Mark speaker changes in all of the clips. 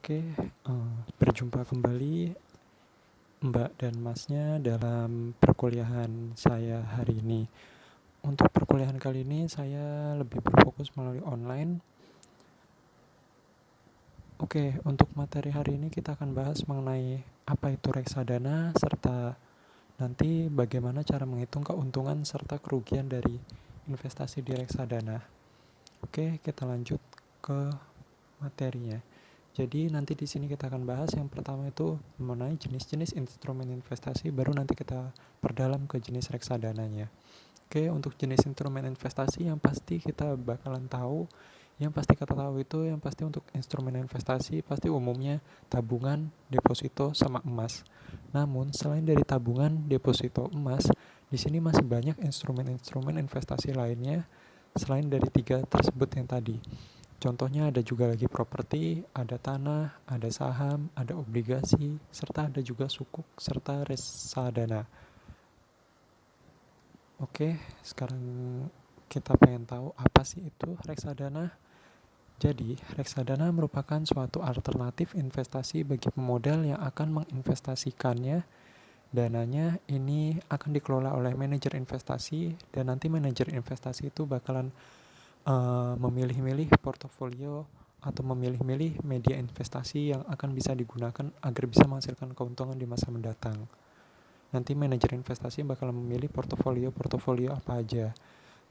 Speaker 1: Oke, berjumpa kembali Mbak dan Masnya dalam perkuliahan saya hari ini. Untuk perkuliahan kali ini saya lebih berfokus melalui online. Oke, untuk materi hari ini kita akan bahas mengenai apa itu reksadana serta nanti bagaimana cara menghitung keuntungan serta kerugian dari investasi di reksadana. Oke, kita lanjut ke materinya. Jadi nanti di sini kita akan bahas yang pertama itu mengenai jenis-jenis instrumen investasi, baru nanti kita perdalam ke jenis reksadananya. Oke, untuk jenis instrumen investasi yang pasti kita bakalan tahu, yang pasti kita tahu itu yang pasti untuk instrumen investasi pasti umumnya tabungan, deposito, sama emas. Namun selain dari tabungan, deposito, emas, di sini masih banyak instrumen-instrumen investasi lainnya selain dari tiga tersebut yang tadi. Contohnya ada juga lagi properti, ada tanah, ada saham, ada obligasi, serta ada juga sukuk, serta reksadana. Oke, sekarang kita pengen tahu apa sih itu reksadana. Jadi, reksadana merupakan suatu alternatif investasi bagi pemodal yang akan menginvestasikannya. Dananya ini akan dikelola oleh manajer investasi, dan nanti manajer investasi itu bakalan memilih-milih portofolio atau memilih-milih media investasi yang akan bisa digunakan agar bisa menghasilkan keuntungan di masa mendatang. Nanti manajer investasi bakal memilih portofolio apa aja.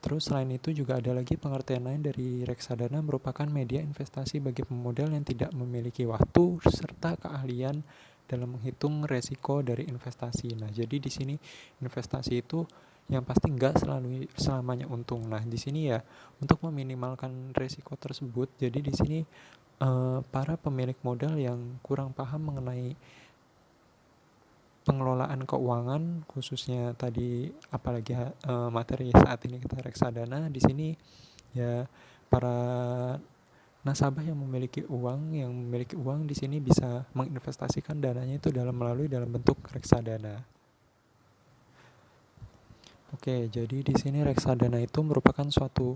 Speaker 1: Terus selain itu juga ada lagi pengertian lain dari reksadana merupakan media investasi bagi pemodal yang tidak memiliki waktu serta keahlian dalam menghitung resiko dari investasi. Nah, jadi di sini investasi itu yang pasti nggak selamanya untung. Nah, di sini ya untuk meminimalkan resiko tersebut, jadi di sini para pemilik modal yang kurang paham mengenai pengelolaan keuangan, khususnya tadi apalagi materi saat ini kita reksadana, di sini ya para nasabah yang memiliki uang di sini bisa menginvestasikan dananya itu dalam bentuk reksadana. Oke, jadi di sini reksadana itu merupakan suatu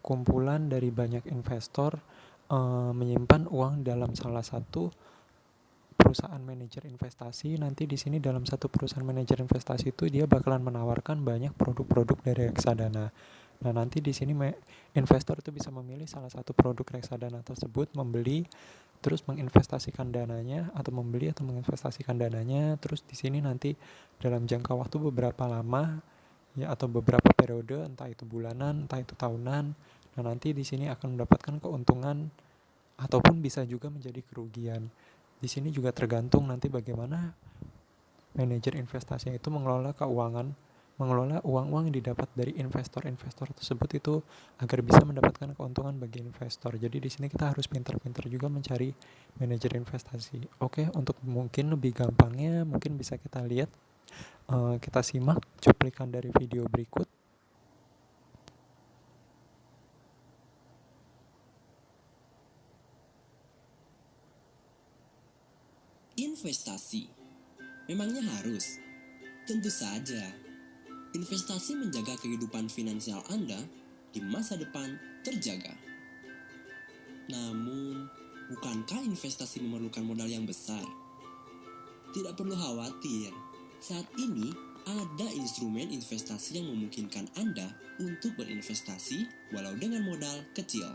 Speaker 1: kumpulan dari banyak investor menyimpan uang dalam salah satu perusahaan manajer investasi. Nanti di sini dalam satu perusahaan manajer investasi itu dia bakalan menawarkan banyak produk-produk dari reksadana. Nah, nanti di sini investor itu bisa memilih salah satu produk reksadana tersebut, membeli, terus menginvestasikan dananya, atau membeli atau menginvestasikan dananya. Terus di sini nanti dalam jangka waktu beberapa lama ya atau beberapa periode, entah itu bulanan, entah itu tahunan. Nah, nanti di sini akan mendapatkan keuntungan ataupun bisa juga menjadi kerugian. Di sini juga tergantung nanti bagaimana manajer investasinya itu mengelola keuangan, mengelola uang-uang yang didapat dari investor-investor tersebut itu agar bisa mendapatkan keuntungan bagi investor. Jadi di sini kita harus pintar-pintar juga mencari manajer investasi. Oke, untuk mungkin lebih gampangnya mungkin bisa kita lihat, kita simak cuplikan dari video berikut.
Speaker 2: Investasi memangnya harus? Tentu saja. Investasi menjaga kehidupan finansial Anda di masa depan terjaga. Namun, bukankah investasi memerlukan modal yang besar? Tidak perlu khawatir. Saat ini, ada instrumen investasi yang memungkinkan Anda untuk berinvestasi walau dengan modal kecil.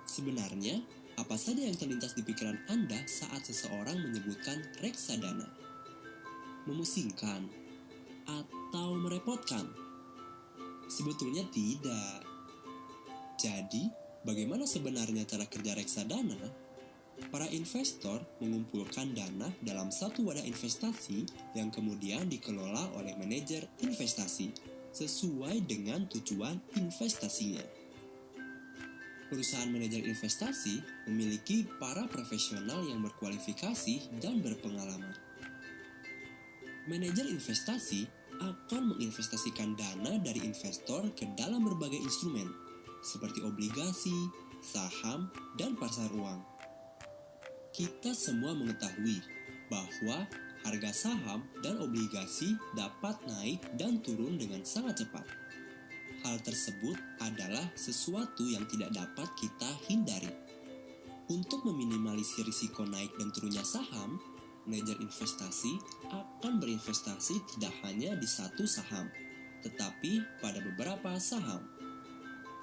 Speaker 2: Sebenarnya, apa saja yang terlintas di pikiran Anda saat seseorang menyebutkan reksadana? Memusingkan atau merepotkan? Sebetulnya tidak. Jadi, bagaimana sebenarnya cara kerja reksadana? Para investor mengumpulkan dana dalam satu wadah investasi yang kemudian dikelola oleh manajer investasi sesuai dengan tujuan investasinya. Perusahaan manajer investasi memiliki para profesional yang berkualifikasi dan berpengalaman. Manajer investasi akan menginvestasikan dana dari investor ke dalam berbagai instrumen, seperti obligasi, saham, dan pasar uang. Kita semua mengetahui bahwa harga saham dan obligasi dapat naik dan turun dengan sangat cepat. Hal tersebut adalah sesuatu yang tidak dapat kita hindari. Untuk meminimalisir risiko naik dan turunnya saham, manajer investasi akan berinvestasi tidak hanya di satu saham, tetapi pada beberapa saham.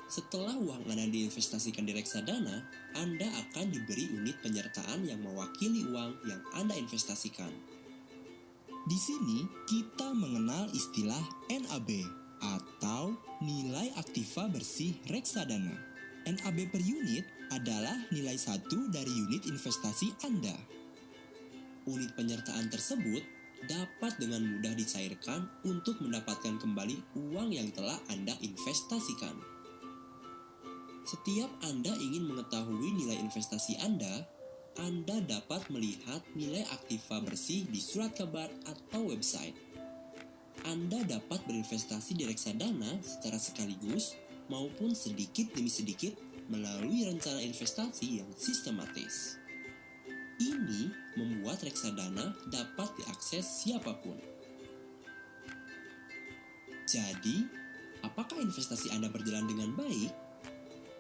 Speaker 2: Setelah uang Anda diinvestasikan di reksadana, Anda akan diberi unit penyertaan yang mewakili uang yang Anda investasikan.
Speaker 3: Di sini kita mengenal istilah NAB atau nilai aktiva bersih reksadana. NAB per unit adalah nilai satu dari unit investasi Anda.
Speaker 2: Unit penyertaan tersebut dapat dengan mudah dicairkan untuk mendapatkan kembali uang yang telah Anda investasikan. Setiap Anda ingin mengetahui nilai investasi Anda dapat melihat nilai aktiva bersih di surat kabar atau website. Anda dapat berinvestasi di reksadana secara sekaligus maupun sedikit demi sedikit melalui rencana investasi yang sistematis. Ini membuat reksadana dapat diakses siapapun. Jadi, apakah investasi Anda berjalan dengan baik?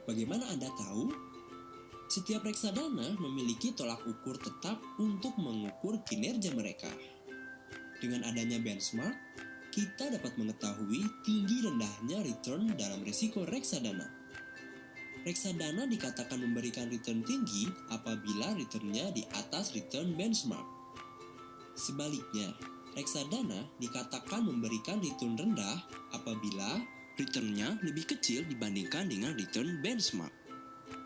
Speaker 2: Bagaimana Anda tahu? Setiap reksadana memiliki tolak ukur tetap untuk mengukur kinerja mereka. Dengan adanya benchmark, kita dapat mengetahui tinggi rendahnya return dalam risiko reksadana. Reksadana dikatakan memberikan return tinggi apabila returnnya di atas return benchmark. Sebaliknya, reksadana dikatakan memberikan return rendah apabila returnnya lebih kecil dibandingkan dengan return benchmark.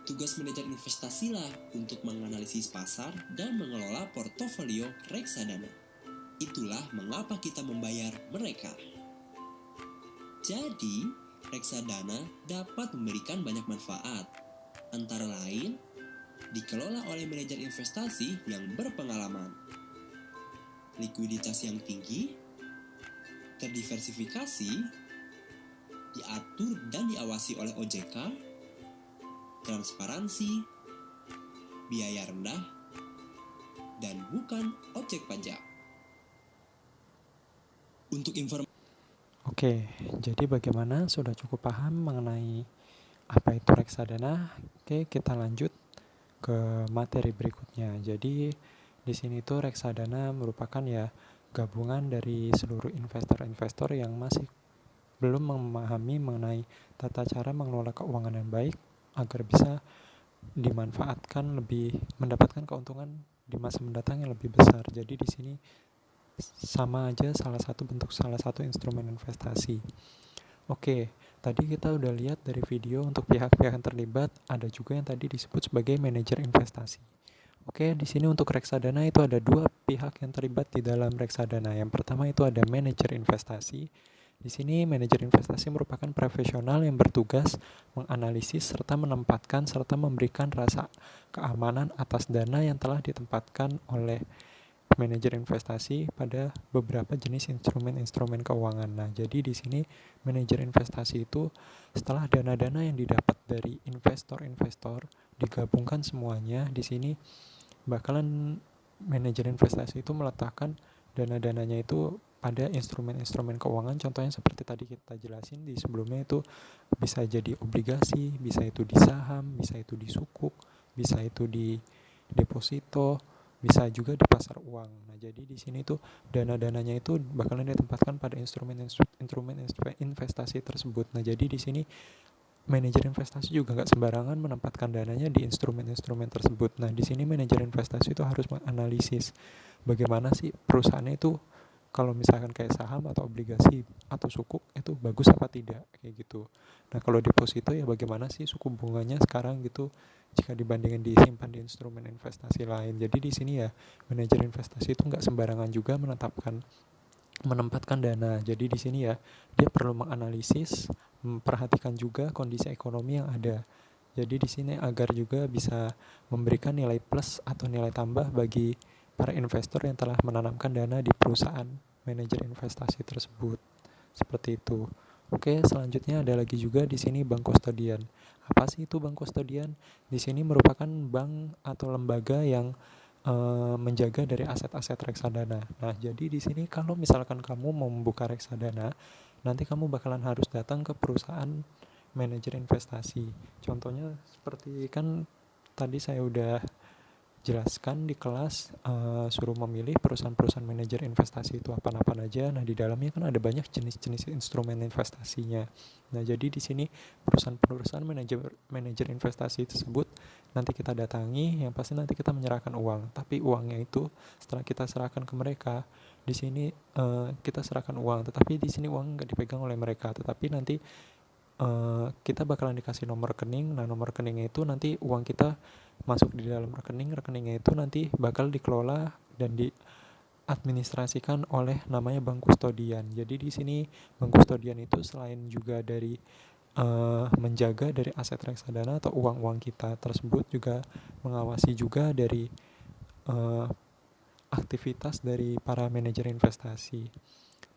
Speaker 2: Tugas manajer investasilah untuk menganalisis pasar dan mengelola portofolio reksadana. Itulah mengapa kita membayar mereka. Jadi, reksadana dapat memberikan banyak manfaat, antara lain dikelola oleh manajer investasi yang berpengalaman, likuiditas yang tinggi, terdiversifikasi, diatur dan diawasi oleh OJK, transparansi, biaya rendah, dan bukan objek pajak.
Speaker 3: Untuk informasi
Speaker 1: Oke, jadi bagaimana? Sudah cukup paham mengenai apa itu reksadana? Oke, kita lanjut ke materi berikutnya. Jadi di sini tuh reksadana merupakan ya gabungan dari seluruh investor-investor yang masih belum memahami mengenai tata cara mengelola keuangan yang baik agar bisa dimanfaatkan mendapatkan keuntungan di masa mendatang yang lebih besar. Jadi di sini sama aja salah satu instrumen investasi. Oke, tadi kita udah lihat dari video untuk pihak-pihak yang terlibat, ada juga yang tadi disebut sebagai manajer investasi. Oke, di sini untuk reksadana itu ada dua pihak yang terlibat di dalam reksadana. Yang pertama itu ada manajer investasi. Di sini manajer investasi merupakan profesional yang bertugas menganalisis serta menempatkan serta memberikan rasa keamanan atas dana yang telah ditempatkan oleh manajer investasi pada beberapa jenis instrumen-instrumen keuangan. Nah, jadi di sini manajer investasi itu setelah dana-dana yang didapat dari investor-investor digabungkan semuanya, di sini bakalan manajer investasi itu meletakkan dana-dananya itu pada instrumen-instrumen keuangan. Contohnya seperti tadi kita jelasin di sebelumnya, itu bisa jadi obligasi, bisa itu di saham, bisa itu di sukuk, bisa itu di deposito, bisa juga di pasar uang. Nah, jadi di sini tuh dana-dananya itu bakalan ditempatkan pada instrumen investasi tersebut. Nah, jadi di sini manajer investasi juga nggak sembarangan menempatkan dananya di instrumen-instrumen tersebut. Nah, di sini manajer investasi itu harus menganalisis bagaimana sih perusahaannya itu, kalau misalkan kayak saham atau obligasi atau sukuk itu bagus apa tidak, kayak gitu. Nah, kalau deposito ya bagaimana sih suku bunganya sekarang gitu jika dibandingin disimpan di instrumen investasi lain. Jadi di sini ya manajer investasi itu nggak sembarangan juga menempatkan dana. Jadi di sini ya dia perlu menganalisis, memperhatikan juga kondisi ekonomi yang ada. Jadi di sini agar juga bisa memberikan nilai plus atau nilai tambah bagi para investor yang telah menanamkan dana di perusahaan manajer investasi tersebut. Seperti itu. Oke, selanjutnya ada lagi juga di sini bank kustodian. Apa sih itu bank kustodian? Di sini merupakan bank atau lembaga yang menjaga dari aset-aset reksadana. Nah, jadi di sini kalau misalkan kamu mau membuka reksadana, nanti kamu bakalan harus datang ke perusahaan manajer investasi. Contohnya seperti kan tadi saya udah jelaskan di kelas, suruh memilih perusahaan-perusahaan manajer investasi itu apa-apa aja. Nah, di dalamnya kan ada banyak jenis-jenis instrumen investasinya. Nah, jadi di sini perusahaan-perusahaan manajer investasi tersebut nanti kita datangi, yang pasti nanti kita menyerahkan uang. Tapi uangnya itu setelah kita serahkan ke mereka, di sini kita serahkan uang, tetapi di sini uang nggak dipegang oleh mereka, tetapi nanti kita bakalan dikasih nomor rekening. Nah, nomor rekeningnya itu nanti uang kita masuk di dalam rekeningnya itu nanti bakal dikelola dan diadministrasikan oleh namanya bank kustodian. Jadi di sini bank kustodian itu selain juga dari menjaga dari aset reksadana atau uang-uang kita tersebut, juga mengawasi juga dari aktivitas dari para manajer investasi.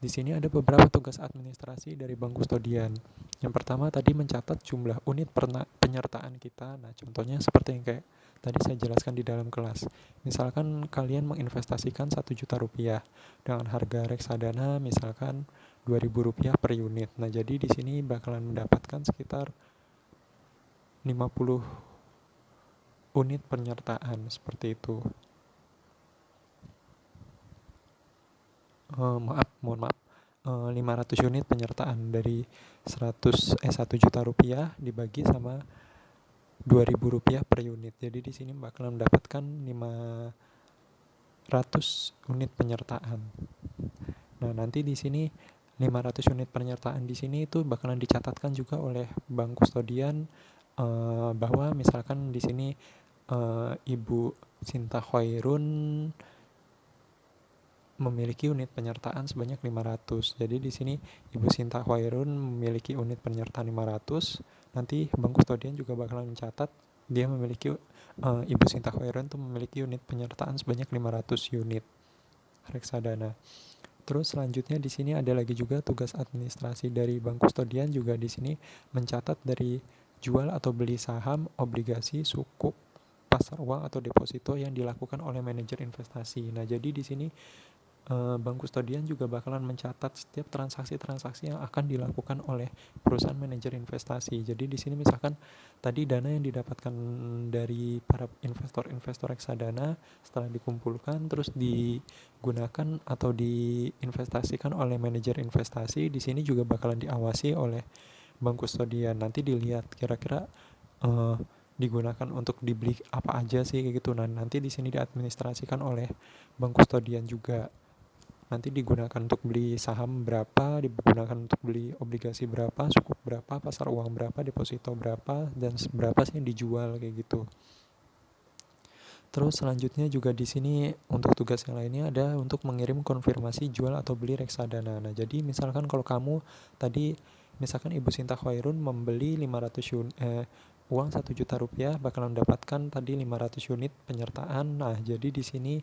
Speaker 1: Di sini ada beberapa tugas administrasi dari bank kustodian. Yang pertama tadi mencatat jumlah unit penyertaan kita. Nah, contohnya seperti yang kayak tadi saya jelaskan di dalam kelas. Misalkan kalian menginvestasikan 1 juta rupiah dengan harga reksadana misalkan Rp2.000 per unit. Nah, jadi di sini bakalan mendapatkan sekitar 50 unit penyertaan seperti itu. Mohon maaf, 500 unit penyertaan dari 1 juta rupiah dibagi sama Rp2.000 per unit. Jadi di sini bakalan mendapatkan 500 unit penyertaan. Nah, nanti di sini 500 unit penyertaan di sini itu bakalan dicatatkan juga oleh bank kustodian, bahwa misalkan di sini Ibu Sinta Khairun memiliki unit penyertaan sebanyak 500. Jadi di sini Ibu Sinta Khairun memiliki unit penyertaan 500. Nanti bank kustodian juga bakalan mencatat dia memiliki Ibu Sinta Khairun itu memiliki unit penyertaan sebanyak 500 unit reksadana. Terus selanjutnya di sini ada lagi juga tugas administrasi dari bank kustodian, juga di sini mencatat dari jual atau beli saham, obligasi, sukuk, pasar uang atau deposito yang dilakukan oleh manajer investasi. Nah, jadi di sini bank kustodian juga bakalan mencatat setiap transaksi-transaksi yang akan dilakukan oleh perusahaan manajer investasi. Jadi di sini misalkan tadi dana yang didapatkan dari para investor-investor reksadana setelah dikumpulkan terus digunakan atau diinvestasikan oleh manajer investasi, di sini juga bakalan diawasi oleh bank kustodian. Nanti dilihat kira-kira digunakan untuk dibeli apa aja sih kayak gitu. Nah, nanti di sini diadministrasikan oleh bank kustodian juga. Nanti digunakan untuk beli saham berapa, digunakan untuk beli obligasi berapa, sukuk berapa, pasar uang berapa, deposito berapa, dan berapa sih yang dijual kayak gitu. Terus selanjutnya juga di sini untuk tugas yang lainnya ada untuk mengirim konfirmasi jual atau beli reksadana. Nah, jadi misalkan kalau kamu tadi misalkan Ibu Sinta Khairun membeli 500 unit uang 1 juta rupiah bakalan mendapatkan tadi 500 unit penyertaan. Nah, jadi di sini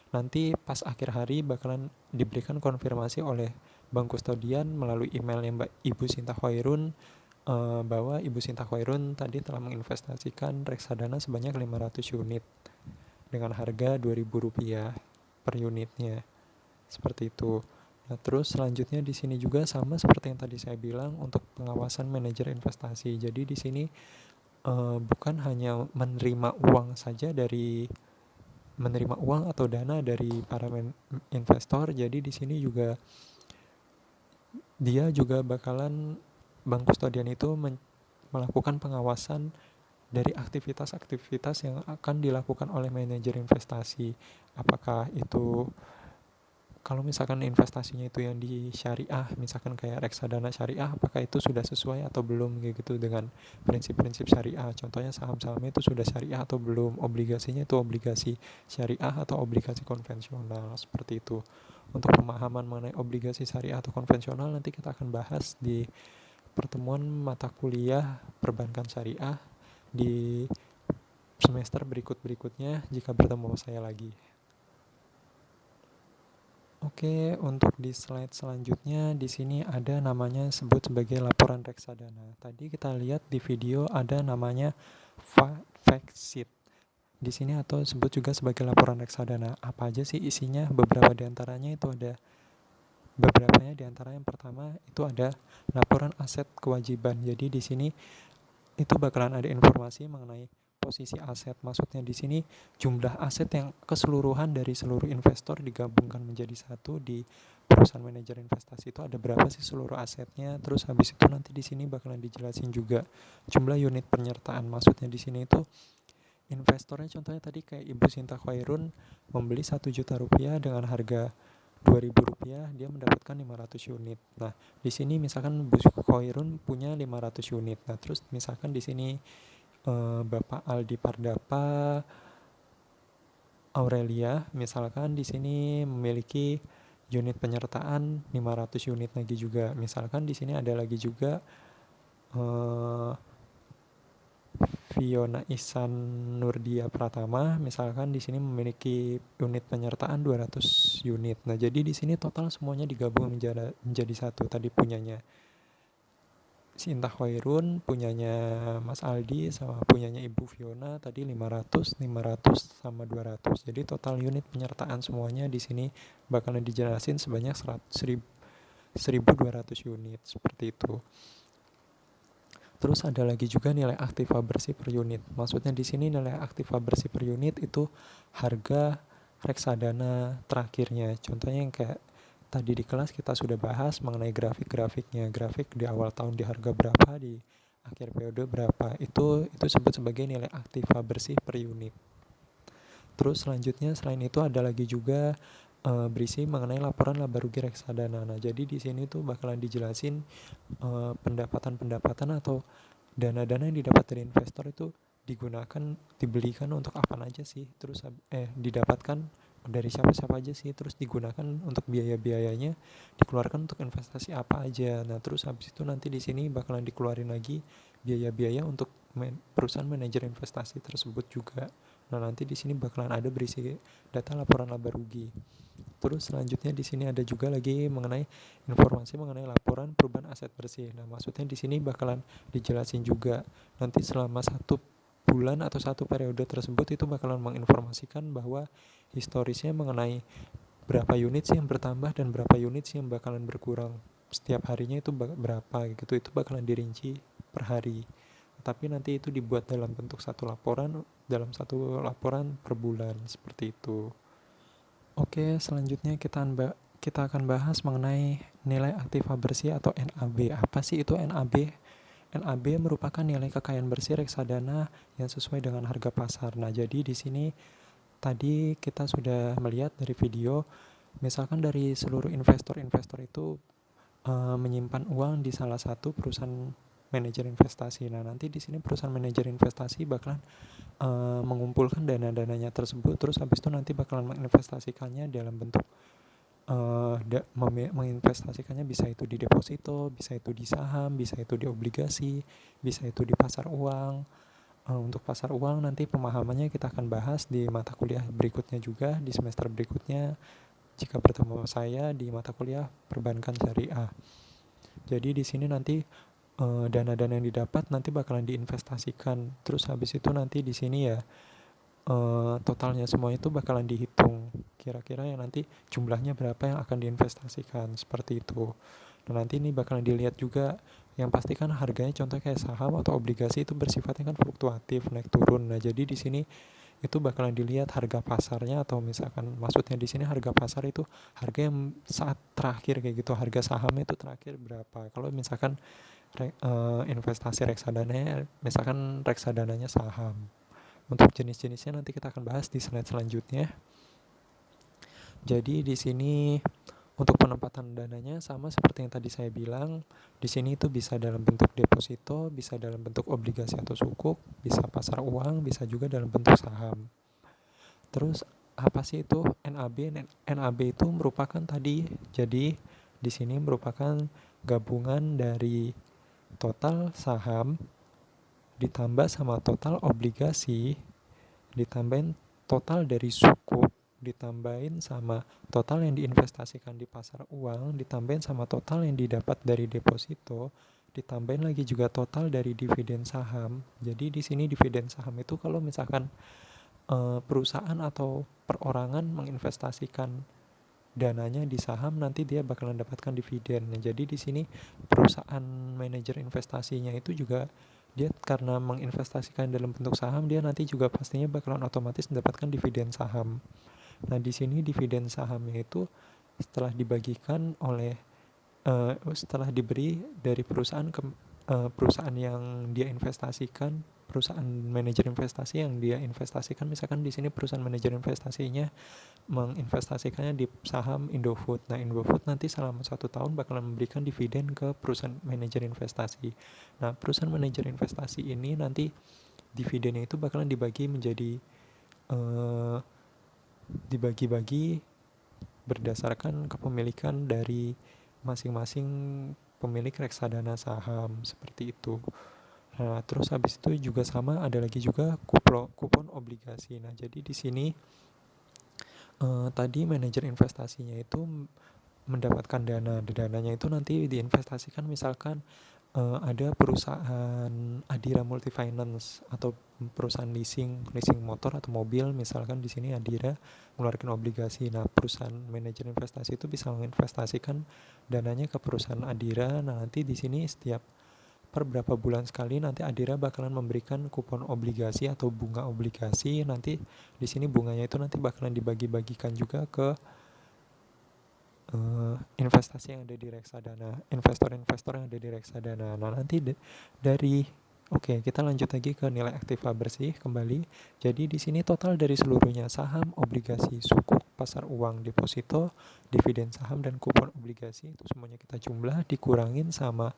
Speaker 1: nanti pas akhir hari bakalan diberikan konfirmasi oleh bank kustodian melalui emailnya Mbak Ibu Sinta Khairun, bahwa Ibu Sinta Khairun tadi telah menginvestasikan reksadana sebanyak 500 unit dengan harga Rp2.000 per unitnya. Seperti itu. Nah, terus selanjutnya di sini juga sama seperti yang tadi saya bilang untuk pengawasan manajer investasi. Jadi di sini bukan hanya menerima uang saja menerima uang atau dana dari para investor. Jadi di sini juga dia juga bakalan bank kustodian itu melakukan pengawasan dari aktivitas-aktivitas yang akan dilakukan oleh manajer investasi. Apakah itu kalau misalkan investasinya itu yang di syariah, misalkan kayak reksadana syariah, apakah itu sudah sesuai atau belum gitu dengan prinsip-prinsip syariah. Contohnya saham-sahamnya itu sudah syariah atau belum, obligasinya itu obligasi syariah atau obligasi konvensional, seperti itu. Untuk pemahaman mengenai obligasi syariah atau konvensional nanti kita akan bahas di pertemuan mata kuliah perbankan syariah di semester berikutnya jika bertemu saya lagi. Oke, untuk di slide selanjutnya di sini ada namanya sebut sebagai laporan reksadana. Tadi kita lihat di video ada namanya fact sheet di sini atau sebut juga sebagai laporan reksadana. Apa aja sih isinya? Beberapa di antaranya itu ada di antara yang pertama itu ada laporan aset kewajiban. Jadi di sini itu bakalan ada informasi mengenai komposisi aset. Maksudnya di sini jumlah aset yang keseluruhan dari seluruh investor digabungkan menjadi satu di perusahaan manajer investasi itu ada berapa sih seluruh asetnya. Terus habis itu nanti di sini bakalan dijelasin juga jumlah unit penyertaan. Maksudnya di sini itu investornya contohnya tadi kayak Ibu Sinta Khairun membeli 1 juta rupiah dengan harga Rp2.000, dia mendapatkan 500 unit. Nah, di sini misalkan Bu Khairun punya 500 unit. Nah, terus misalkan di sini Bapak Aldi Pardapa Aurelia misalkan di sini memiliki unit penyertaan 500 unit lagi juga. Misalkan di sini ada lagi juga Fiona Ihsan Nurdia Pratama misalkan di sini memiliki unit penyertaan 200 unit. Nah, jadi di sini total semuanya digabung menjadi satu. Tadi punyanya Sinta Khairun, punyanya Mas Aldi sama punyanya Ibu Fiona tadi 500 sama 200. Jadi total unit penyertaan semuanya di sini bakalan dijelasin sebanyak 1.200 unit seperti itu. Terus ada lagi juga nilai aktiva bersih per unit. Maksudnya di sini nilai aktiva bersih per unit itu harga reksadana terakhirnya. Contohnya yang kayak tadi di kelas kita sudah bahas mengenai grafik-grafiknya. Grafik di awal tahun di harga berapa, di akhir periode berapa. Itu disebut sebagai nilai aktiva bersih per unit. Terus selanjutnya selain itu ada lagi juga berisi mengenai laporan laba rugi reksadana. Nah, jadi di sini tuh bakalan dijelasin pendapatan-pendapatan atau dana-dana yang didapat dari investor itu dibelikan untuk apa aja sih, terus didapatkan dari siapa-siapa aja sih, terus digunakan untuk biaya-biayanya dikeluarkan untuk investasi apa aja. Nah, terus habis itu nanti di sini bakalan dikeluarin lagi biaya-biaya untuk perusahaan manajer investasi tersebut juga. Nah, nanti di sini bakalan ada berisi data laporan laba rugi. Terus selanjutnya di sini ada juga lagi mengenai informasi mengenai laporan perubahan aset bersih. Nah, maksudnya di sini bakalan dijelasin juga nanti selama 1 bulan atau 1 periode tersebut itu bakalan menginformasikan bahwa historisnya mengenai berapa unit sih yang bertambah dan berapa unit sih yang bakalan berkurang. Setiap harinya itu berapa gitu, itu bakalan dirinci per hari. Tapi nanti itu dibuat dalam bentuk satu laporan per bulan seperti itu. Oke, selanjutnya kita akan bahas mengenai nilai aktiva bersih atau NAB. Apa sih itu NAB? NAB merupakan nilai kekayaan bersih reksadana yang sesuai dengan harga pasar. Nah, jadi di sini tadi kita sudah melihat dari video, misalkan dari seluruh investor-investor itu menyimpan uang di salah satu perusahaan manajer investasi. Nah, nanti di sini perusahaan manajer investasi bakalan mengumpulkan dana-dananya tersebut, terus habis itu nanti bakalan menginvestasikannya dalam bentuk menginvestasikannya bisa itu di deposito, bisa itu di saham, bisa itu di obligasi, bisa itu di pasar uang. Untuk pasar uang nanti pemahamannya kita akan bahas di mata kuliah berikutnya juga, di semester berikutnya jika bertemu saya di mata kuliah perbankan syariah. Jadi di sini nanti dana-dana yang didapat nanti bakalan diinvestasikan. Terus habis itu nanti di sini ya totalnya semua itu bakalan dihitung. Kira-kira yang nanti jumlahnya berapa yang akan diinvestasikan seperti itu. Dan nanti ini bakalan dilihat juga yang pasti kan harganya contoh kayak saham atau obligasi itu bersifatnya kan fluktuatif, naik turun. Nah, jadi di sini itu bakalan dilihat harga pasarnya atau misalkan maksudnya di sini harga pasar itu harga yang saat terakhir kayak gitu, harga sahamnya itu terakhir berapa. Kalau misalkan investasi reksadana misalkan reksadananya saham. Untuk jenis-jenisnya nanti kita akan bahas di slide selanjutnya. Jadi di sini untuk penempatan dananya sama seperti yang tadi saya bilang. Di sini itu bisa dalam bentuk deposito, bisa dalam bentuk obligasi atau sukuk, bisa pasar uang, bisa juga dalam bentuk saham. Terus apa sih itu NAB? NAB itu merupakan tadi, jadi di sini merupakan gabungan dari total saham ditambah sama total obligasi, ditambahin total dari sukuk, ditambahin sama total yang diinvestasikan di pasar uang, ditambahin sama total yang didapat dari deposito, ditambahin lagi juga total dari dividen saham. Jadi di sini dividen saham itu kalau misalkan perusahaan atau perorangan menginvestasikan dananya di saham, nanti dia bakalan dapatkan dividen. Nah, jadi di sini perusahaan manajer investasinya itu juga dia karena menginvestasikan dalam bentuk saham, dia nanti juga pastinya bakalan otomatis mendapatkan dividen saham. Nah, di sini dividen sahamnya itu setelah dibagikan oleh setelah diberi dari perusahaan ke perusahaan yang dia investasikan, perusahaan manajer investasi yang dia investasikan, misalkan di sini perusahaan manajer investasinya menginvestasikannya di saham Indofood. Nah, Indofood nanti selama 1 tahun bakalan memberikan dividen ke perusahaan manajer investasi. Nah, perusahaan manajer investasi ini nanti dividennya itu bakalan dibagi menjadi dibagi-bagi berdasarkan kepemilikan dari masing-masing pemilik reksadana saham, seperti itu. Nah, terus habis itu juga sama, ada lagi juga kupon obligasi. Nah, jadi di sini tadi manajer investasinya itu mendapatkan dananya itu nanti diinvestasikan, misalkan ada perusahaan Adira Multifinance atau perusahaan leasing motor atau mobil, misalkan di sini Adira mengeluarkan obligasi. Nah, perusahaan manajer investasi itu bisa menginvestasikan dananya ke perusahaan Adira. Nah, nanti di sini setiap per berapa bulan sekali nanti Adira bakalan memberikan kupon obligasi atau bunga obligasi. Nanti di sini bunganya itu nanti bakalan dibagi-bagikan juga ke investasi yang ada di reksadana, investor-investor yang ada di reksadana. Nah, nanti Oke, kita lanjut lagi ke nilai aktiva bersih kembali. Jadi di sini total dari seluruhnya saham, obligasi, sukuk, pasar uang, deposito, dividen saham, dan kupon obligasi itu semuanya kita jumlah dikurangin sama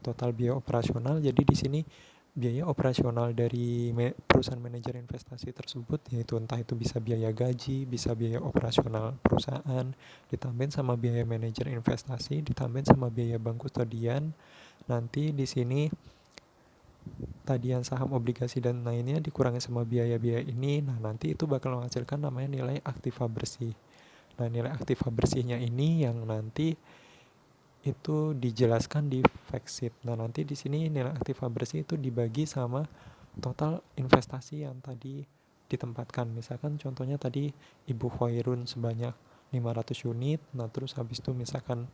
Speaker 1: total biaya operasional. Jadi di sini biaya operasional dari perusahaan manajer investasi tersebut, yaitu entah itu bisa biaya gaji, bisa biaya operasional perusahaan, ditambahin sama biaya manajer investasi, ditambahin sama biaya bank kustodian. Nanti di sini tadi yang saham, obligasi, dan lainnya dikurangi sama biaya-biaya ini. Nah, nanti itu bakal menghasilkan namanya nilai aktiva bersih. Nah, nilai aktiva bersihnya ini yang nanti itu dijelaskan di fact sheet. Nah, nanti di sini nilai aktiva bersih itu dibagi sama total investasi yang tadi ditempatkan. Misalkan contohnya tadi Ibu Khairun sebanyak 500 unit. Nah, terus habis itu misalkan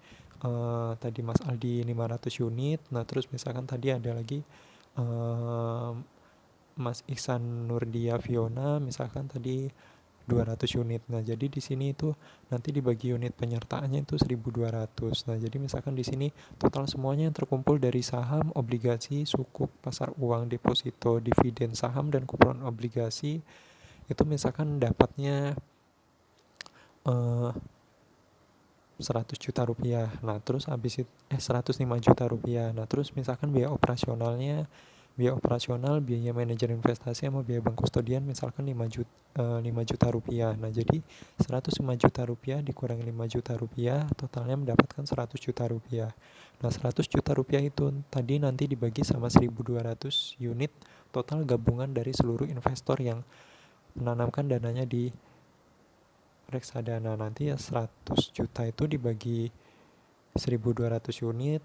Speaker 1: tadi Mas Aldi 500 unit. Nah, terus misalkan tadi ada lagi Mas Ihsan Nurdia Fiona misalkan tadi 200 unit. Nah, jadi di sini itu nanti dibagi unit penyertaannya itu 1.200. Nah, jadi misalkan di sini total semuanya yang terkumpul dari saham, obligasi, sukuk, pasar uang, deposito, dividen saham, dan kupon obligasi itu misalkan dapatnya 100 juta rupiah. Nah, terus habis itu 105 juta rupiah. Nah, terus misalkan biaya operasional, biaya manajer investasi sama biaya bank kustodian misalkan 5 juta rupiah. Nah, jadi 105 juta rupiah dikurangi 5 juta rupiah, totalnya mendapatkan 100 juta rupiah. Nah, 100 juta rupiah itu tadi nanti dibagi sama 1.200 unit total gabungan dari seluruh investor yang menanamkan dananya di reksadana. Nanti ya 100 juta itu dibagi 1.200 unit.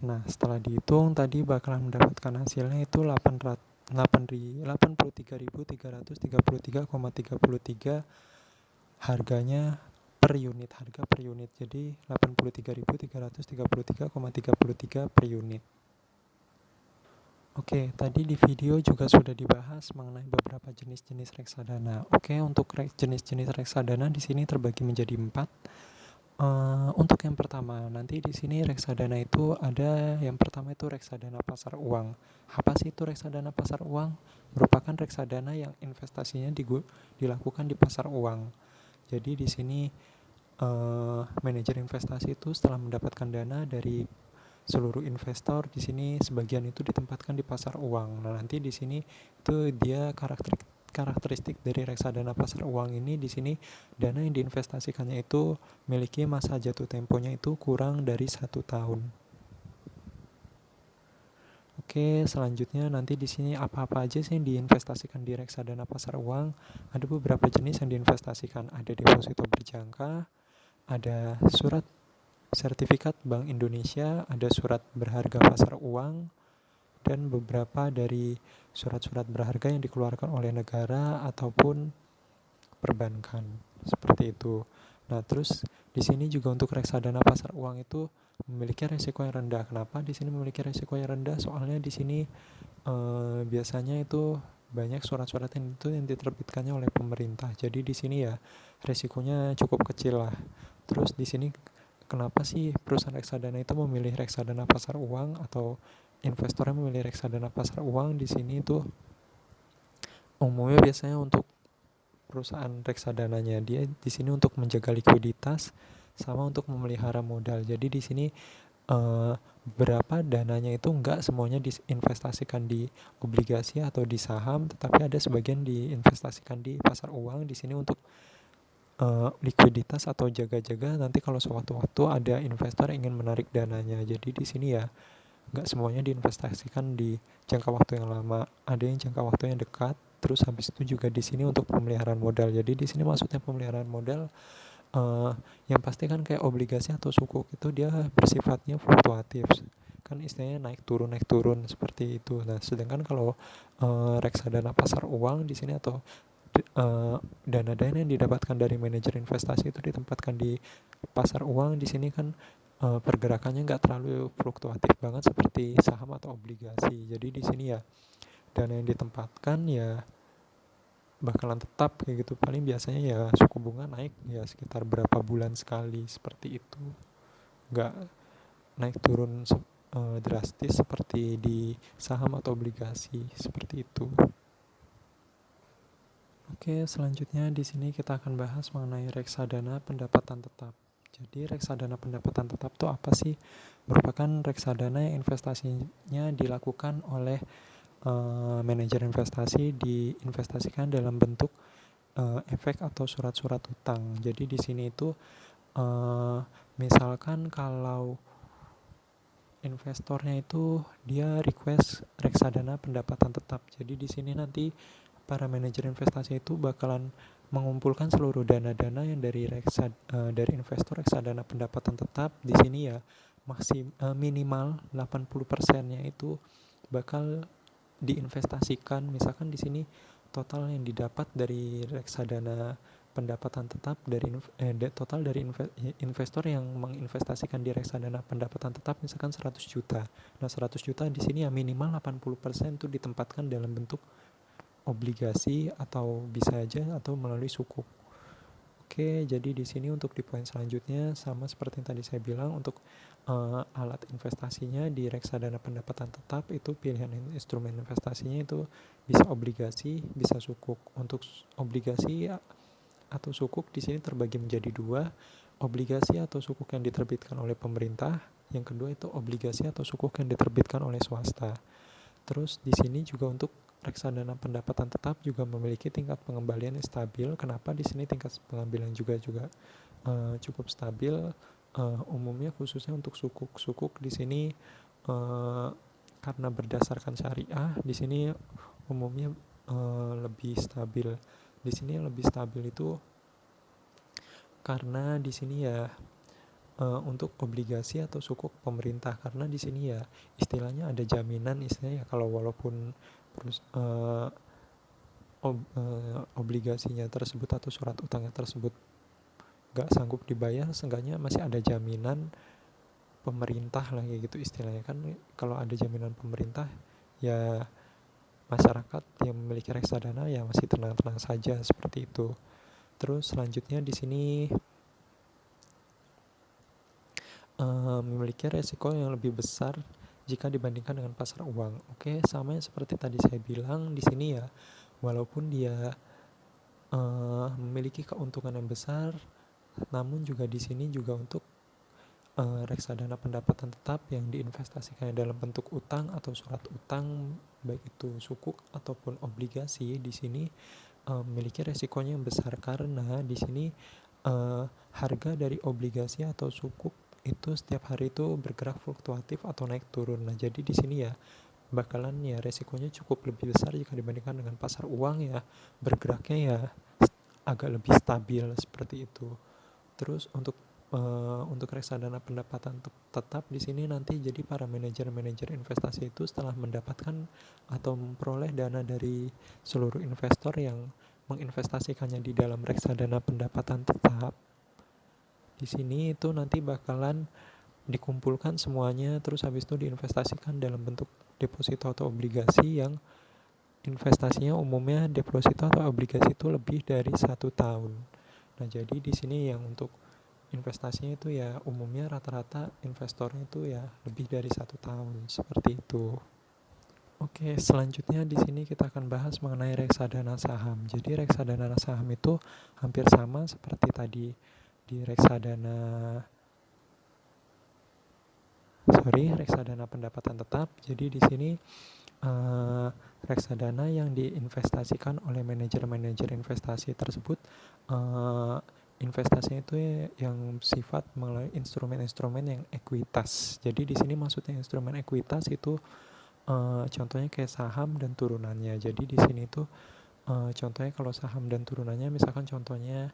Speaker 1: Nah, setelah dihitung tadi bakalan mendapatkan hasilnya itu 83.333,33 harganya per unit, harga per unit. Jadi 83.333,33 per unit. Oke, tadi di video juga sudah dibahas mengenai beberapa jenis-jenis reksadana. Oke, untuk jenis-jenis reksadana di sini terbagi menjadi 4. Untuk yang pertama, nanti di sini reksadana itu ada yang pertama itu reksadana pasar uang. Apa sih itu reksadana pasar uang? Merupakan reksadana yang investasinya dilakukan di pasar uang. Jadi di sini manajer investasi itu setelah mendapatkan dana dari seluruh investor, di sini sebagian itu ditempatkan di pasar uang. Nah, nanti di sini itu dia karakteristik dari reksadana pasar uang ini. Di sini dana yang diinvestasikannya itu memiliki masa jatuh temponya itu kurang dari 1 tahun. Oke, selanjutnya nanti di sini apa-apa aja sih yang diinvestasikan di reksadana pasar uang? Ada beberapa jenis yang diinvestasikan. Ada deposito berjangka, ada surat sertifikat Bank Indonesia, ada surat berharga pasar uang, dan beberapa dari surat-surat berharga yang dikeluarkan oleh negara ataupun perbankan, seperti itu. Nah, terus di sini juga untuk reksadana pasar uang itu memiliki resiko yang rendah. Kenapa di sini memiliki resiko yang rendah? Soalnya di sini biasanya itu banyak surat-surat yang diterbitkannya oleh pemerintah. Jadi di sini ya resikonya cukup kecil lah. Terus di sini kenapa sih perusahaan reksadana itu memilih reksadana pasar uang atau investornya memilih reksadana pasar uang? Di sini itu umumnya biasanya untuk perusahaan reksadananya, dia di sini untuk menjaga likuiditas sama untuk memelihara modal. Jadi di sini berapa dananya itu enggak semuanya diinvestasikan di obligasi atau di saham, tetapi ada sebagian diinvestasikan di pasar uang. Di sini untuk likuiditas atau jaga-jaga nanti kalau sewaktu-waktu ada investor yang ingin menarik dananya. Jadi di sini ya nggak semuanya diinvestasikan di jangka waktu yang lama, ada yang jangka waktu yang dekat. Terus habis itu juga di sini untuk pemeliharaan modal. Jadi di sini maksudnya pemeliharaan modal yang pasti kan kayak obligasi atau sukuk itu dia bersifatnya fluktuatif, kan istilahnya naik turun seperti itu. Nah sedangkan kalau reksadana pasar uang di sini atau dana-dana yang didapatkan dari manajer investasi itu ditempatkan di pasar uang. Di sini kan pergerakannya nggak terlalu fluktuatif banget seperti saham atau obligasi. Jadi di sini ya dana yang ditempatkan ya bakalan tetap kayak gitu. Paling biasanya ya suku bunga naik ya sekitar berapa bulan sekali seperti itu, nggak naik turun drastis seperti di saham atau obligasi seperti itu. Oke, selanjutnya di sini kita akan bahas mengenai reksadana pendapatan tetap. Jadi reksadana pendapatan tetap itu apa sih? Merupakan reksadana yang investasinya dilakukan oleh manajer investasi, diinvestasikan dalam bentuk efek atau surat-surat utang. Jadi di sini itu misalkan kalau investornya itu dia request reksadana pendapatan tetap. Jadi di sini nanti para manajer investasi itu bakalan mengumpulkan seluruh dana-dana yang dari dari investor reksadana pendapatan tetap. Di sini ya minimal 80%-nya itu bakal diinvestasikan. Misalkan di sini total yang didapat dari reksadana pendapatan tetap dari total dari investor yang menginvestasikan di reksadana pendapatan tetap misalkan 100 juta. Nah, 100 juta di sini ya minimal 80% itu ditempatkan dalam bentuk obligasi atau bisa aja atau melalui sukuk. Oke, jadi di sini untuk di poin selanjutnya sama seperti yang tadi saya bilang, untuk alat investasinya di reksadana pendapatan tetap itu pilihan instrumen investasinya itu bisa obligasi, bisa sukuk. Untuk obligasi atau sukuk di sini terbagi menjadi dua, obligasi atau sukuk yang diterbitkan oleh pemerintah, yang kedua itu obligasi atau sukuk yang diterbitkan oleh swasta. Terus di sini juga untuk reksadana pendapatan tetap juga memiliki tingkat pengembalian yang stabil. Kenapa di sini tingkat pengambilan juga cukup stabil? Umumnya khususnya untuk sukuk di sini karena berdasarkan syariah, di sini umumnya lebih stabil. Di sini yang lebih stabil itu karena di sini ya untuk obligasi atau sukuk pemerintah, karena di sini ya istilahnya ada jaminan, istilahnya ya kalau walaupun obligasinya tersebut atau surat utangnya tersebut gak sanggup dibayar, seenggaknya masih ada jaminan pemerintah lah kayak gitu istilahnya. Kan kalau ada jaminan pemerintah ya masyarakat yang memiliki reksadana ya masih tenang-tenang saja seperti itu. Terus selanjutnya di sini memiliki resiko yang lebih besar jika dibandingkan dengan pasar uang. Oke, sama seperti tadi saya bilang, di sini ya walaupun dia memiliki keuntungan yang besar, namun juga di sini juga untuk reksadana pendapatan tetap yang diinvestasikan dalam bentuk utang atau surat utang, baik itu sukuk ataupun obligasi, di sini memiliki resikonya yang besar karena di sini harga dari obligasi atau sukuk itu setiap hari itu bergerak fluktuatif atau naik turun. Nah, jadi di sini ya bakalan ya resikonya cukup lebih besar jika dibandingkan dengan pasar uang, ya bergeraknya ya agak lebih stabil seperti itu. Terus untuk reksadana pendapatan tetap di sini nanti jadi para manajer investasi itu setelah mendapatkan atau memperoleh dana dari seluruh investor yang menginvestasikannya di dalam reksadana pendapatan tetap, di sini itu nanti bakalan dikumpulkan semuanya, terus habis itu diinvestasikan dalam bentuk deposito atau obligasi yang investasinya umumnya deposito atau obligasi itu lebih dari 1 tahun. Nah, jadi di sini yang untuk investasinya itu ya umumnya rata-rata investornya itu ya lebih dari 1 tahun, seperti itu. Oke, selanjutnya di sini kita akan bahas mengenai reksadana saham. Jadi reksadana saham itu hampir sama seperti tadi di reksadana pendapatan tetap. Jadi di sini reksadana yang diinvestasikan oleh manajer-manajer investasi tersebut, investasinya itu yang sifat melalui instrumen-instrumen yang ekuitas. Jadi di sini maksudnya instrumen ekuitas itu contohnya kayak saham dan turunannya. Jadi di sini tuh contohnya kalau saham dan turunannya, misalkan contohnya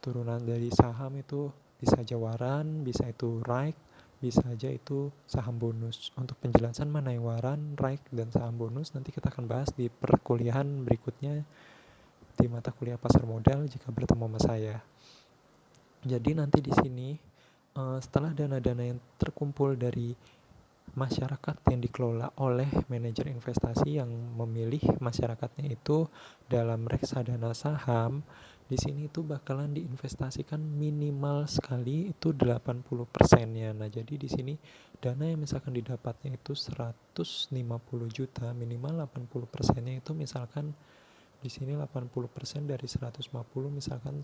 Speaker 1: turunan dari saham itu bisa aja waran, bisa itu RAIC, bisa aja itu saham bonus. Untuk penjelasan mana yang waran, RAIC, dan saham bonus nanti kita akan bahas di perkuliahan berikutnya di mata kuliah pasar modal jika bertemu sama saya. Jadi nanti di sini setelah dana-dana yang terkumpul dari masyarakat yang dikelola oleh manajer investasi yang memilih masyarakatnya itu dalam reksadana saham, di sini itu bakalan diinvestasikan minimal sekali itu 80%-nya. Nah, jadi di sini dana yang misalkan didapatnya itu 150 juta, minimal 80%-nya itu misalkan di sini 80% dari 150 misalkan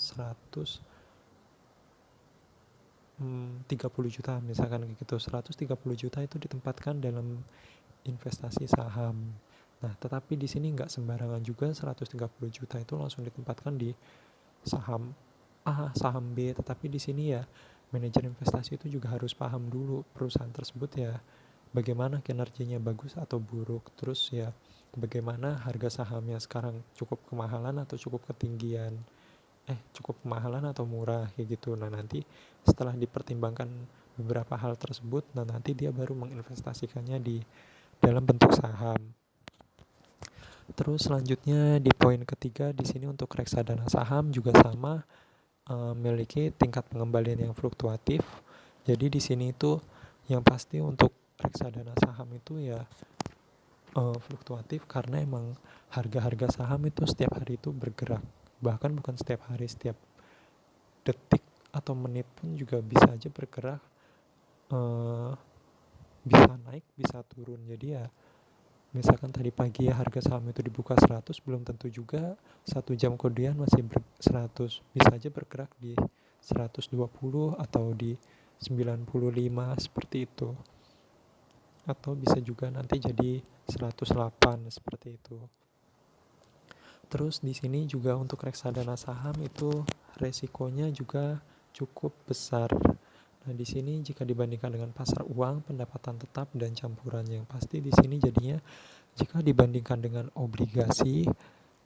Speaker 1: 30 juta misalkan gitu. 130 juta itu ditempatkan dalam investasi saham. Nah, tetapi di sini nggak sembarangan juga 130 juta itu langsung ditempatkan di saham A, saham B, tetapi di sini ya manajer investasi itu juga harus paham dulu perusahaan tersebut ya bagaimana kinerjanya, bagus atau buruk, terus ya bagaimana harga sahamnya sekarang, cukup kemahalan atau cukup ketinggian, cukup kemahalan atau murah kayak gitu. Nah, nanti setelah dipertimbangkan beberapa hal tersebut, nah nanti dia baru menginvestasikannya di dalam bentuk saham. Terus selanjutnya di poin ketiga di sini untuk reksadana saham juga sama, memiliki tingkat pengembalian yang fluktuatif. Jadi di sini itu yang pasti untuk reksadana saham itu ya fluktuatif karena emang harga-harga saham itu setiap hari itu bergerak. Bahkan bukan setiap hari, setiap detik atau menit pun juga bisa aja bergerak, bisa naik bisa turun. Jadi ya misalkan tadi pagi ya harga saham itu dibuka 100, belum tentu juga 1 jam kemudian masih 100, bisa aja bergerak di 120 atau di 95 seperti itu, atau bisa juga nanti jadi 108 seperti itu. Terus di sini juga untuk reksadana saham itu resikonya juga cukup besar. Nah, di sini jika dibandingkan dengan pasar uang, pendapatan tetap dan campuran, yang pasti di sini jadinya jika dibandingkan dengan obligasi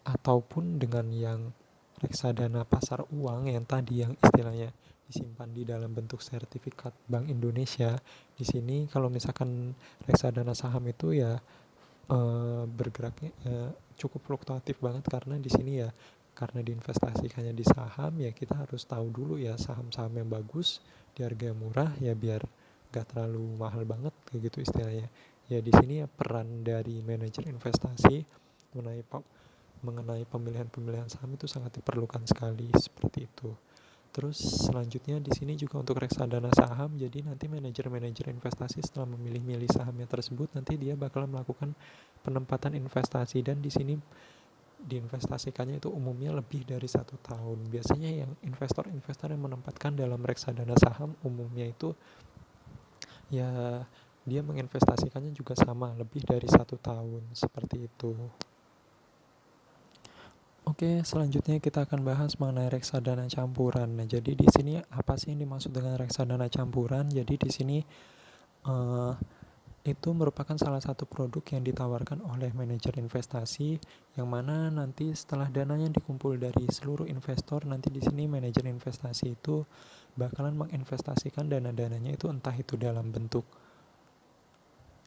Speaker 1: ataupun dengan yang reksadana pasar uang yang tadi yang istilahnya disimpan di dalam bentuk sertifikat Bank Indonesia, di sini kalau misalkan reksadana saham itu ya bergeraknya cukup fluktuatif banget karena di sini ya karena diinvestasikannya di saham ya kita harus tahu dulu ya saham-saham yang bagus di harga yang murah ya biar gak terlalu mahal banget kayak gitu istilahnya. Ya di sini ya peran dari manajer investasi mengenai pemilihan-pemilihan saham itu sangat diperlukan sekali seperti itu. Terus selanjutnya di sini juga untuk reksadana saham, jadi nanti manajer-manajer investasi setelah memilih-milih sahamnya tersebut nanti dia bakal melakukan penempatan investasi, dan di sini diinvestasikannya itu umumnya lebih dari 1 tahun. Biasanya yang investor-investor yang menempatkan dalam reksadana saham umumnya itu ya dia menginvestasikannya juga sama lebih dari 1 tahun seperti itu. Oke, selanjutnya kita akan bahas mengenai reksadana campuran. Nah, jadi di sini apa sih yang dimaksud dengan reksadana campuran? Jadi di sini itu merupakan salah satu produk yang ditawarkan oleh manajer investasi, yang mana nanti setelah dananya dikumpul dari seluruh investor, nanti di sini manajer investasi itu bakalan menginvestasikan dana-dananya itu entah itu dalam bentuk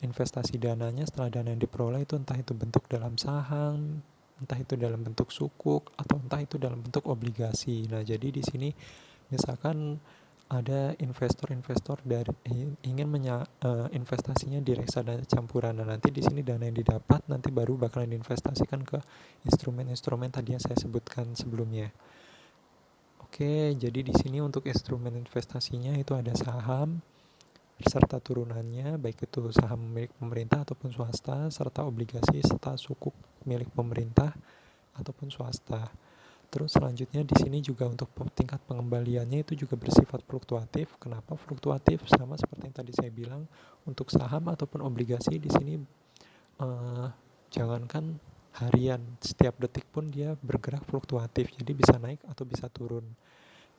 Speaker 1: investasi dananya setelah dana yang diperoleh itu entah itu bentuk dalam saham, entah itu dalam bentuk sukuk, atau entah itu dalam bentuk obligasi. Nah, jadi di sini misalkan ada investor-investor dari ingin investasinya di reksadana campuran. Nah, nanti di sini dana yang didapat nanti baru bakalan diinvestasikan ke instrumen-instrumen tadi yang saya sebutkan sebelumnya. Oke, jadi di sini untuk instrumen investasinya itu ada saham serta turunannya, baik itu saham milik pemerintah ataupun swasta, serta obligasi serta sukuk milik pemerintah ataupun swasta. Terus selanjutnya di sini juga untuk tingkat pengembaliannya itu juga bersifat fluktuatif. Kenapa fluktuatif? Sama seperti yang tadi saya bilang, untuk saham ataupun obligasi di sini jangankan harian, setiap detik pun dia bergerak fluktuatif. Jadi bisa naik atau bisa turun.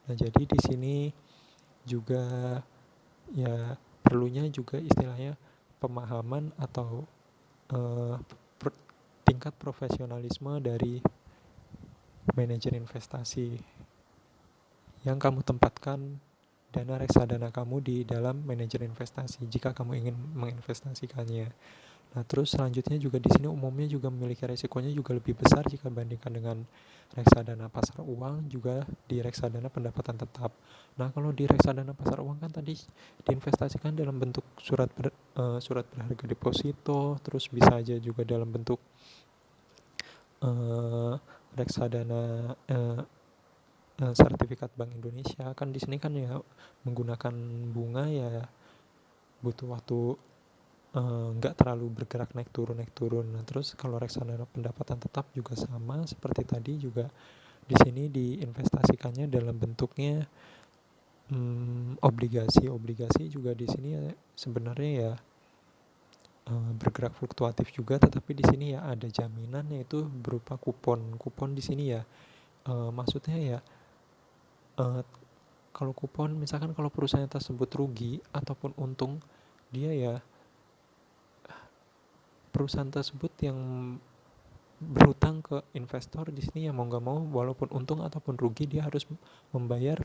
Speaker 1: Nah, jadi di sini juga ya perlunya juga istilahnya pemahaman atau tingkat profesionalisme dari manajer investasi yang kamu tempatkan dana reksadana kamu di dalam manajer investasi jika kamu ingin menginvestasikannya. Nah, terus selanjutnya juga di sini umumnya juga memiliki resikonya juga lebih besar jika dibandingkan dengan reksadana pasar uang juga di reksadana pendapatan tetap. Nah, kalau di reksadana pasar uang kan tadi diinvestasikan dalam bentuk surat berharga deposito, terus bisa aja juga dalam bentuk reksadana sertifikat Bank Indonesia. Kan di sini kan ya menggunakan bunga ya butuh waktu nggak terlalu bergerak naik turun. Nah, terus kalau reksadana pendapatan tetap juga sama seperti tadi, juga di sini diinvestasikannya dalam bentuknya obligasi juga di sini ya, sebenarnya ya bergerak fluktuatif juga, tetapi di sini ya ada jaminan yaitu berupa kupon di sini ya maksudnya ya kalau kupon misalkan kalau perusahaan tersebut rugi ataupun untung, dia ya perusahaan tersebut yang berhutang ke investor di sini ya mau nggak mau walaupun untung ataupun rugi dia harus membayar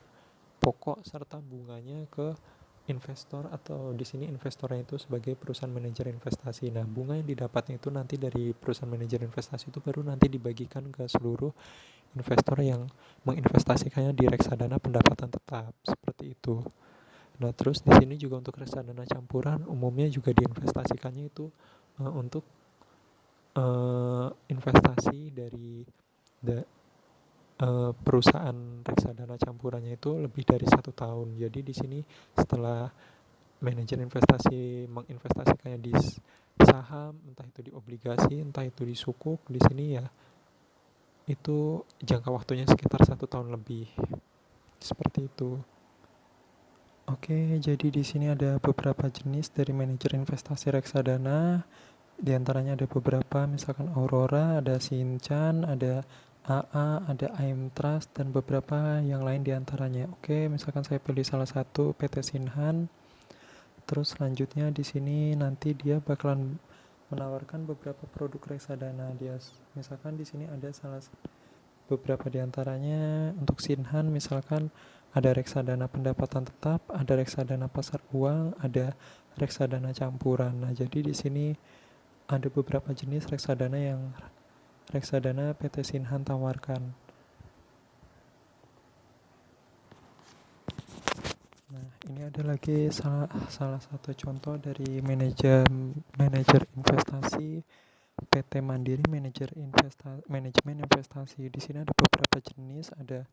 Speaker 1: pokok serta bunganya ke investor, atau di sini investornya itu sebagai perusahaan manajer investasi. Nah, bunga yang didapatnya itu nanti dari perusahaan manajer investasi itu baru nanti dibagikan ke seluruh investor yang menginvestasikannya di reksadana pendapatan tetap seperti itu. Nah, terus di sini juga untuk reksadana campuran umumnya juga diinvestasikannya itu untuk investasi dari perusahaan reksadana campurannya itu lebih dari 1 tahun. Jadi di sini setelah manajer investasi menginvestasikannya di saham, entah itu di obligasi, entah itu di sukuk, di sini ya itu jangka waktunya sekitar 1 tahun lebih. Seperti itu. Oke, jadi di sini ada beberapa jenis dari manajer investasi reksadana. Di antaranya ada beberapa, misalkan Aurora, ada Shinchan, ada AA, ada AM Trust, dan beberapa yang lain di antaranya. Oke, misalkan saya pilih salah satu, PT Sinhan. Terus selanjutnya di sini nanti dia bakalan menawarkan beberapa produk reksadana. Dia misalkan di sini ada beberapa di antaranya. Untuk Sinhan misalkan ada reksadana pendapatan tetap, ada reksadana pasar uang, ada reksadana campuran. Nah, jadi di sini ada beberapa jenis reksadana yang reksadana PT Sinhan tawarkan. Nah, ini ada lagi salah satu contoh dari manajer investasi PT Mandiri manajemen investasi. Di sini ada beberapa jenis, ada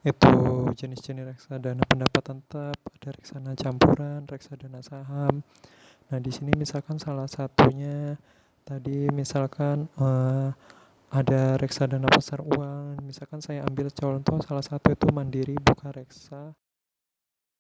Speaker 1: itu jenis-jenis reksadana pendapatan tetap, ada reksadana campuran, reksadana saham. Nah, di sini misalkan salah satunya tadi misalkan ada reksadana pasar uang. Misalkan saya ambil contoh salah satu itu Mandiri Buka Reksa.